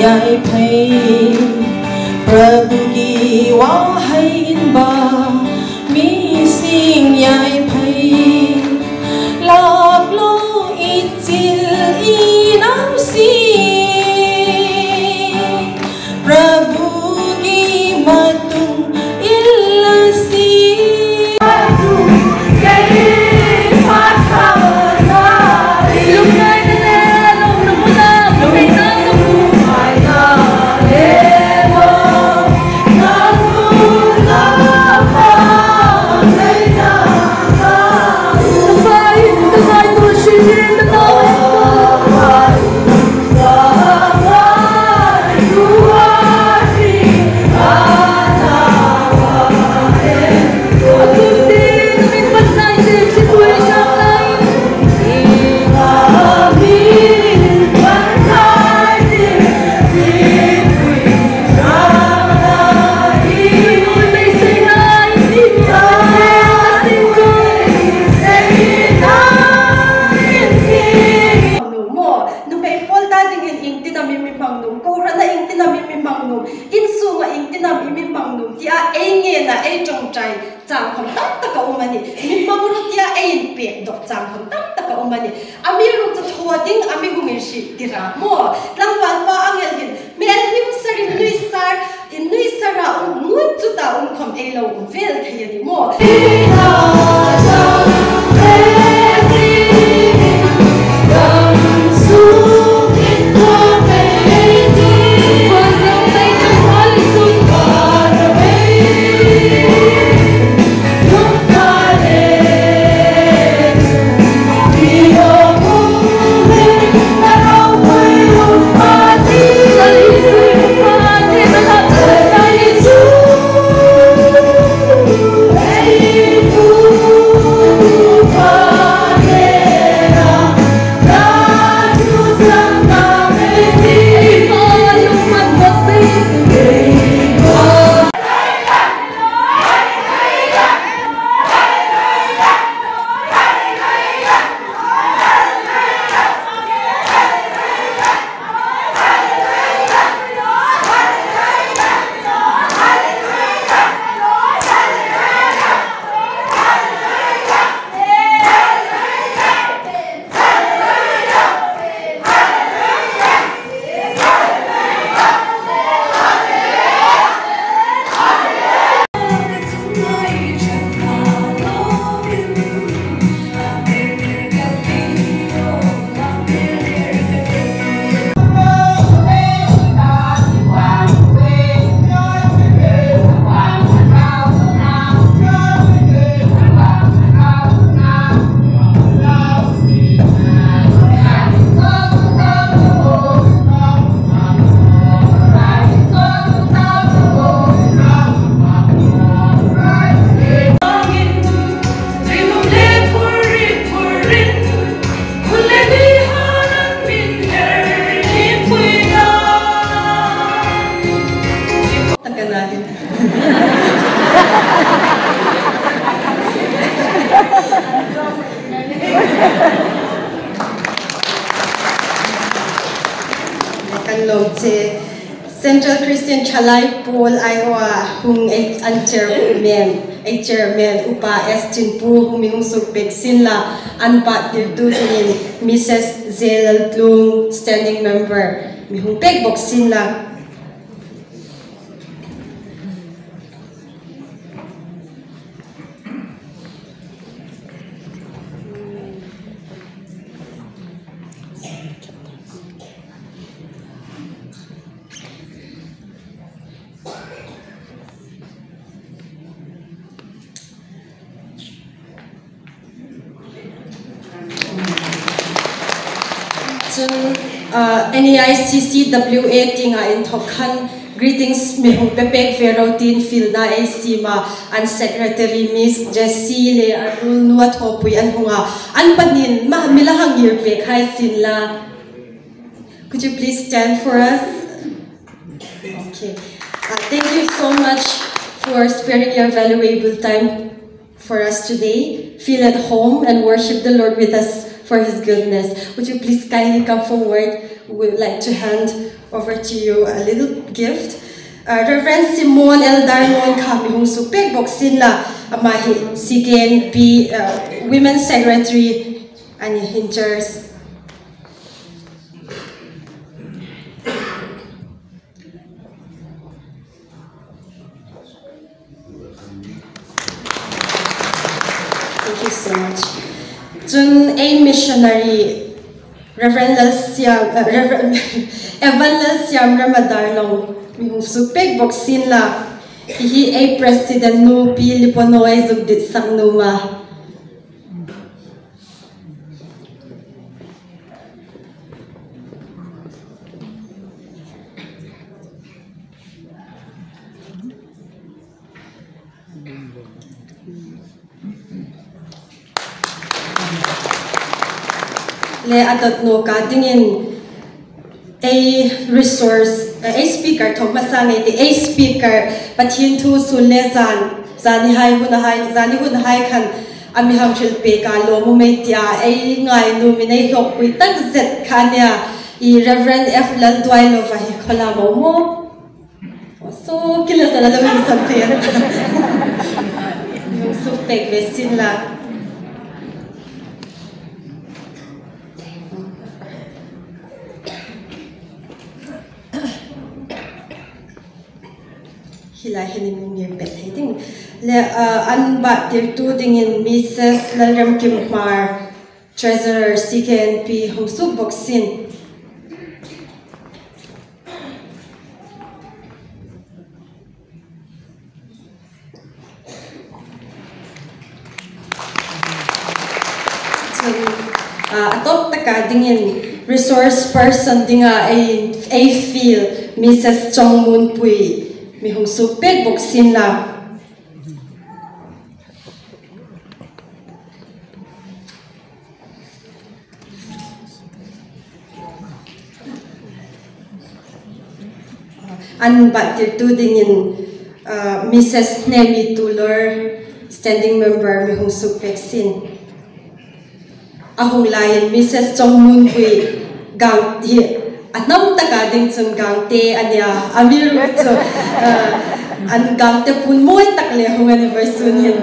nhai phai Prabhu ki wang hai in ba mi sing nhai phai lạc lo ít chil i nam si Prabhu ki matung inla si Central Christian Chalai Paul Iowa hung an chairman upa estin pu huming sukpek sinla anpa tirtu in Mrs. Zelal Tlung standing member mi hung pek bok sinla NEICCWA tinga in Thokhan greetings mi hung pepek verotin fiel na sima and secretary Miss Jessie le arul nuat hopui an hunga an panin ma milahang year pek hai sinla. Could you please stand for us? Okay. Thank you so much for sparing your valuable time for us today. Feel at home and worship the Lord with us for His goodness. Would you please kindly come forward? We would like to hand over to you a little gift. Reverend Simon Eldarnon kami hong supek boksin la amahi Cknp Women's Secretary anih hinchers. Thank you so much. Jun a missionary Reverend Evan Lalsiam Ramadarlong mihung supek boksin la hi a president nu pi liponoy zugdit sang numa. Le adot no ka dingin a resource a speaker thok masang a speaker pathin thu sun le zani hai hun hai khan ami ham thil pe ka lo mu me tia a ngai nu mi nei hok pui tak zet khania I Reverend F Lal Dwai lo va hi khola mo so kila sala lo mi sam pe yung su tek vesin la hilai hinim ngir pet heding le anba tir tu ding in Mrs. Lalram Kimar Treasurer Cknp Hongsu Boksin atop taka ding in resource person dinga a fiel Mrs. Chong Mun Pui mi hong supek boksin la an batir tu ding in Mrs. Nemi Tulor standing member mi hong supek sin ahong layan Mrs. Chong Mun Pui gang hi anam taka ding chung gang te ania amir to an gang te pun moi tak le hong anniversary